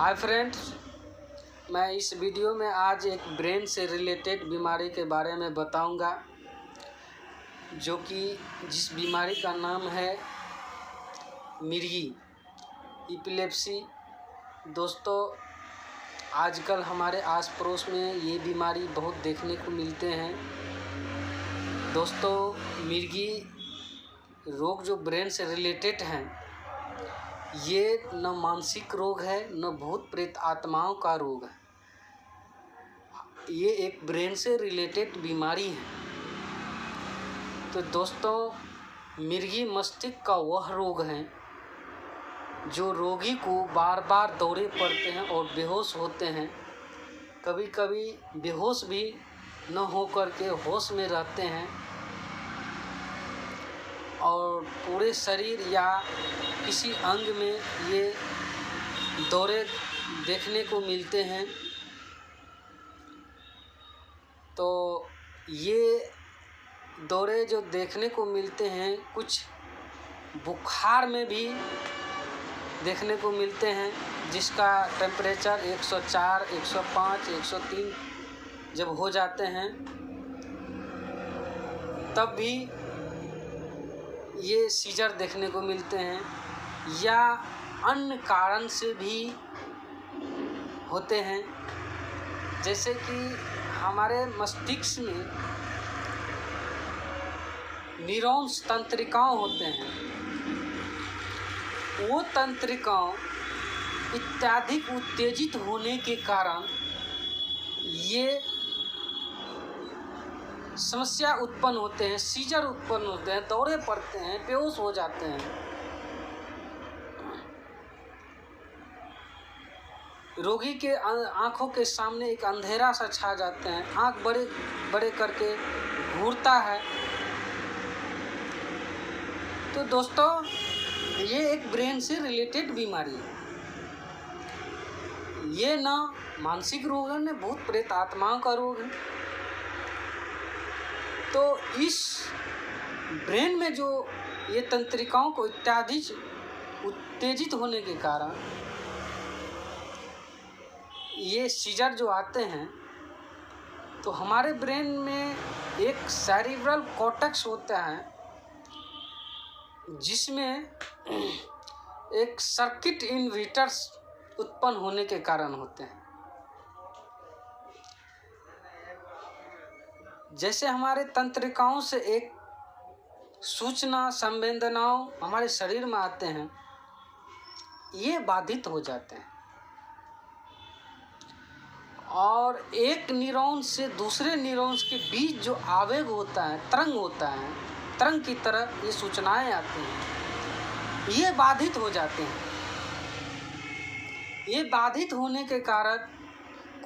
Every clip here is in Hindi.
हाय फ्रेंड्स, मैं इस वीडियो में आज एक ब्रेन से रिलेटेड बीमारी के बारे में बताऊंगा, जो कि जिस बीमारी का नाम है मिर्गी एपिलेप्सी। दोस्तों, आजकल हमारे आस पड़ोस में ये बीमारी बहुत देखने को मिलते हैं। दोस्तों, मिर्गी रोग जो ब्रेन से रिलेटेड हैं, ये न मानसिक रोग है न भूत प्रेत आत्माओं का रोग है। ये एक ब्रेन से रिलेटेड बीमारी है। तो दोस्तों, मिर्गी मस्तिष्क का वह रोग है जो रोगी को बार बार दौरे पड़ते हैं और बेहोश होते हैं। कभी कभी बेहोश भी न होकर के होश में रहते हैं और पूरे शरीर या किसी अंग में ये दौरे देखने को मिलते हैं। तो ये दौरे जो देखने को मिलते हैं, कुछ बुखार में भी देखने को मिलते हैं, जिसका टेम्परेचर 104, 105, 103 जब हो जाते हैं तब भी ये सीजर देखने को मिलते हैं, या अन्य कारण से भी होते हैं। जैसे कि हमारे मस्तिष्क में न्यूरॉन्स तंत्रिकाओं होते हैं, वो तंत्रिकाओं अत्यधिक उत्तेजित होने के कारण ये समस्या उत्पन्न होते हैं, सीजर उत्पन्न होते हैं, दौरे पड़ते हैं, बेहोश हो जाते हैं। रोगी के आंखों के सामने एक अंधेरा सा छा जाते हैं, आंख बड़े बड़े करके घूरता है। तो दोस्तों, ये एक ब्रेन से रिलेटेड बीमारी है। ये ना मानसिक रोग है, न भूत प्रेत आत्माओं का रोग है। तो इस ब्रेन में जो ये तंत्रिकाओं को अत्यधिक उत्तेजित होने के कारण ये सीजर जो आते हैं, तो हमारे ब्रेन में एक सेरिब्रल कॉर्टेक्स होता है, जिसमें एक सर्किट इन्वर्टर्स उत्पन्न होने के कारण होते हैं। जैसे हमारे तंत्रिकाओं से एक सूचना संवेदनाओं हमारे शरीर में आते हैं, ये बाधित हो जाते हैं और एक न्यूरॉन से दूसरे न्यूरॉन्स के बीच जो आवेग होता है, तरंग होता है, तरंग की तरह ये सूचनाएं आती हैं, ये बाधित हो जाते हैं। ये बाधित होने के कारण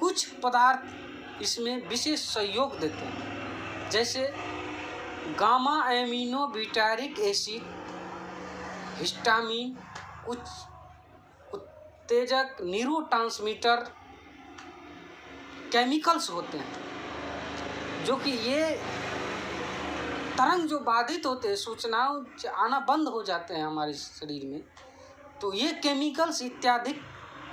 कुछ पदार्थ इसमें विशेष सहयोग देते हैं, जैसे gamma amino butyric acid, histamine, कुछ उत्तेजक न्यूरोट्रांसमीटर केमिकल्स होते हैं, जो कि ये तरंग जो बाधित होते हैं, सूचनाओं आना बंद हो जाते हैं हमारे शरीर में, तो ये केमिकल्स इत्यादि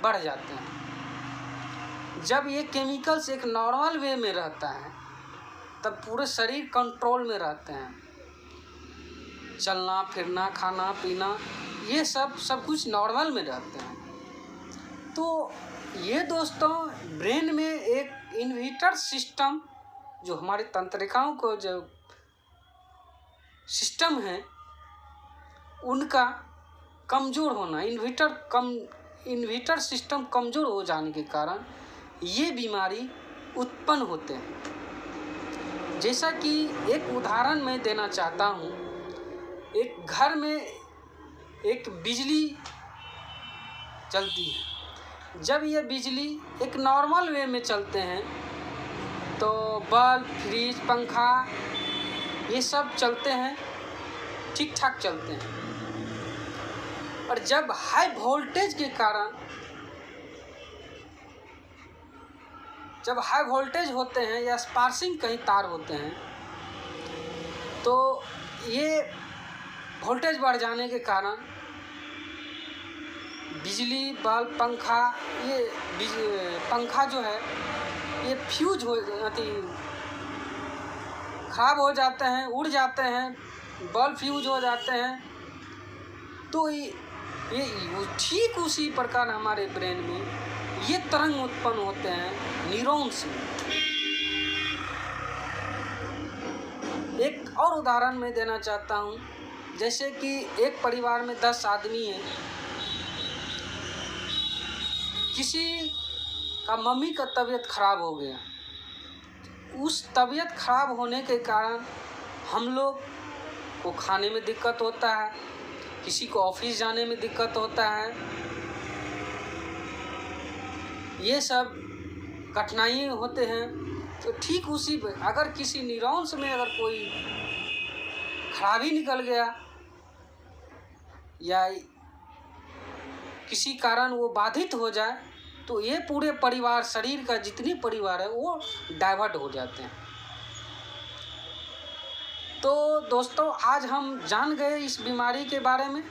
बढ़ जाते हैं। जब ये केमिकल्स एक नॉर्मल वे में रहता है, तब पूरे शरीर कंट्रोल में रहते हैं। चलना फिरना, खाना पीना, ये सब कुछ नॉर्मल में रहते हैं। तो ये दोस्तों, ब्रेन में एक इन्वर्टर सिस्टम, जो हमारी तंत्रिकाओं को जो सिस्टम है, उनका कमज़ोर होना, इन्वर्टर सिस्टम कमज़ोर हो जाने के कारण ये बीमारी उत्पन्न होते हैं। जैसा कि एक उदाहरण मैं देना चाहता हूँ। एक घर में एक बिजली चलती है। जब ये बिजली एक नॉर्मल वे में चलते हैं, तो बल्ब, फ्रिज, पंखा, ये सब चलते हैं, ठीक ठाक चलते हैं। और जब हाई वोल्टेज के कारण, जब हाई वोल्टेज होते हैं या स्पार्सिंग कहीं तार होते हैं, तो ये वोल्टेज बढ़ जाने के कारण बिजली बल्ब पंखा, ये पंखा जो है ये फ्यूज हो ख़राब हो जाते हैं, उड़ जाते हैं, बल्ब फ्यूज हो जाते हैं। तो ये ठीक उसी प्रकार हमारे ब्रेन में ये तरंग उत्पन्न होते हैं न्यूरॉन्स में। एक और उदाहरण मैं देना चाहता हूँ। जैसे कि एक परिवार में 10 आदमी हैं, किसी का मम्मी का तबीयत खराब हो गया। उस तबीयत खराब होने के कारण हम लोग को खाने में दिक्कत होता है, किसी को ऑफिस जाने में दिक्कत होता है। ये सब कठिनाई होते हैं। तो ठीक उसी पे अगर किसी न्यूरॉन्स में अगर कोई खराबी निकल गया या किसी कारण वो बाधित हो जाए तो ये पूरे परिवार, शरीर का जितनी परिवार है वो डाइवर्ट हो जाते हैं। तो दोस्तों आज हम जान गए इस बीमारी के बारे में,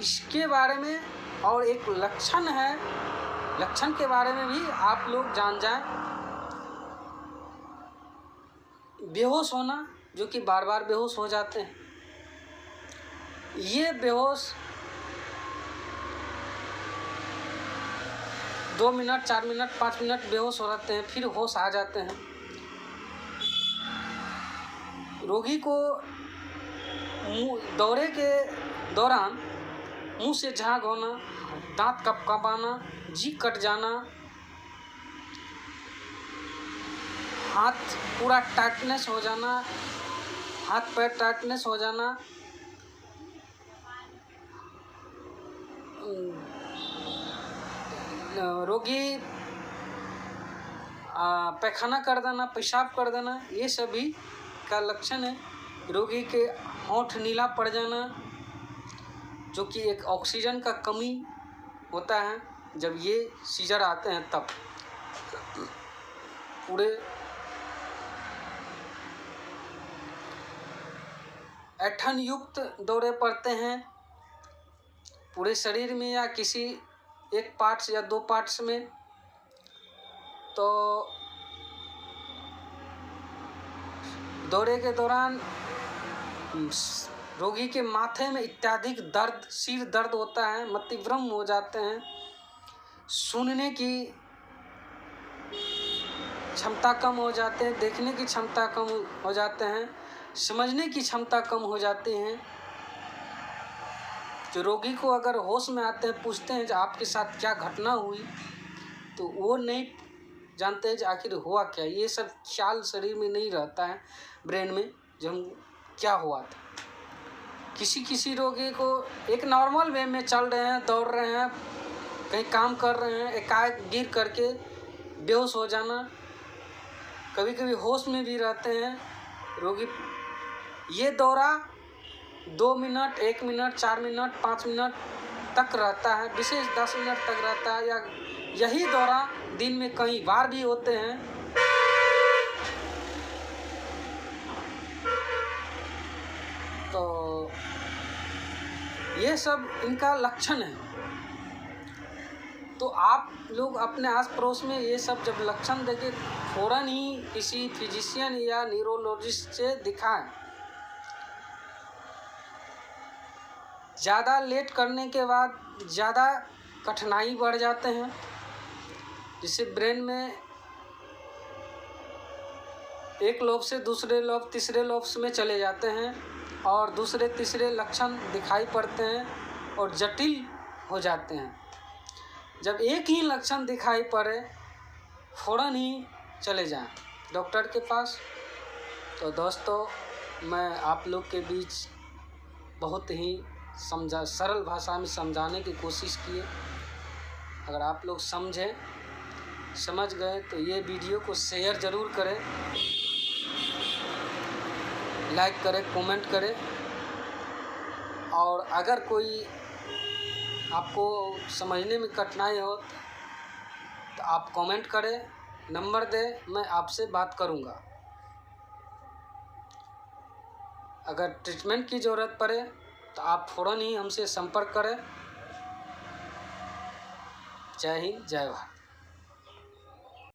इसके बारे में, और एक लक्षण है, लक्षण के बारे में भी आप लोग जान जाएं। बेहोश होना, जो कि बार बार बेहोश हो जाते हैं। ये बेहोश 2 मिनट, 4 मिनट, 5 मिनट बेहोश हो जाते हैं, फिर होश आ जाते हैं। रोगी को दौरे के दौरान मुंह से झाग होना, दांत कपकपाना, जीभ कट जाना, हाथ पूरा टाइटनेस हो जाना, हाथ पैर टाइटनेस हो जाना, रोगी पैखाना कर देना, पेशाब कर देना, ये सभी का लक्षण है। रोगी के होंठ नीला पड़ जाना, जो कि एक ऑक्सीजन का कमी होता है जब ये सीजर आते हैं तब। पूरे ऐंठन युक्त दौरे पड़ते हैं पूरे शरीर में या किसी एक पार्ट्स या 2 पार्ट्स में। तो दौरे के दौरान रोगी के माथे में अत्यधिक दर्द, सिर दर्द होता है, मतिभ्रम हो जाते हैं, सुनने की क्षमता कम हो जाते हैं, देखने की क्षमता कम हो जाते हैं, समझने की क्षमता कम हो जाती है। जो रोगी को अगर होश में आते हैं, पूछते हैं कि आपके साथ क्या घटना हुई, तो वो नहीं जानते हैं कि आखिर हुआ क्या। ये सब ख्याल शरीर में नहीं रहता है, ब्रेन में, जो हम क्या हुआ था। किसी रोगी को एक नॉर्मल वे में चल रहे हैं, दौड़ रहे हैं, कहीं काम कर रहे हैं, एकाएक गिर करके बेहोश हो जाना, कभी कभी होश में भी रहते हैं रोगी। ये दौरा 2 मिनट, 1 मिनट, 4 मिनट, 5 मिनट तक रहता है, विशेष 10 मिनट तक रहता है, या यही दौरा दिन में कई बार भी होते हैं। तो ये सब इनका लक्षण है। तो आप लोग अपने आस पड़ोस में ये सब जब लक्षण देखें, फौरन ही किसी फिजिशियन या न्यूरोलॉजिस्ट से दिखाएं। ज़्यादा लेट करने के बाद ज़्यादा कठिनाई बढ़ जाते हैं, जिससे ब्रेन में एक लोब से दूसरे लोब, तीसरे लोब में चले जाते हैं और दूसरे तीसरे लक्षण दिखाई पड़ते हैं और जटिल हो जाते हैं। जब एक ही लक्षण दिखाई पड़े, फ़ौरन ही चले जाएं डॉक्टर के पास। तो दोस्तों, मैं आप लोग के बीच बहुत ही सरल भाषा में समझाने की कोशिश की है। अगर आप लोग समझ गए तो ये वीडियो को शेयर ज़रूर करें, लाइक करें, कमेंट करें। और अगर कोई आपको समझने में कठिनाई हो तो आप कमेंट करें, नंबर दें, मैं आपसे बात करूंगा। अगर ट्रीटमेंट की ज़रूरत पड़े तो आप फ़ौरन ही हमसे संपर्क करें। जय हिंद, जय भारत।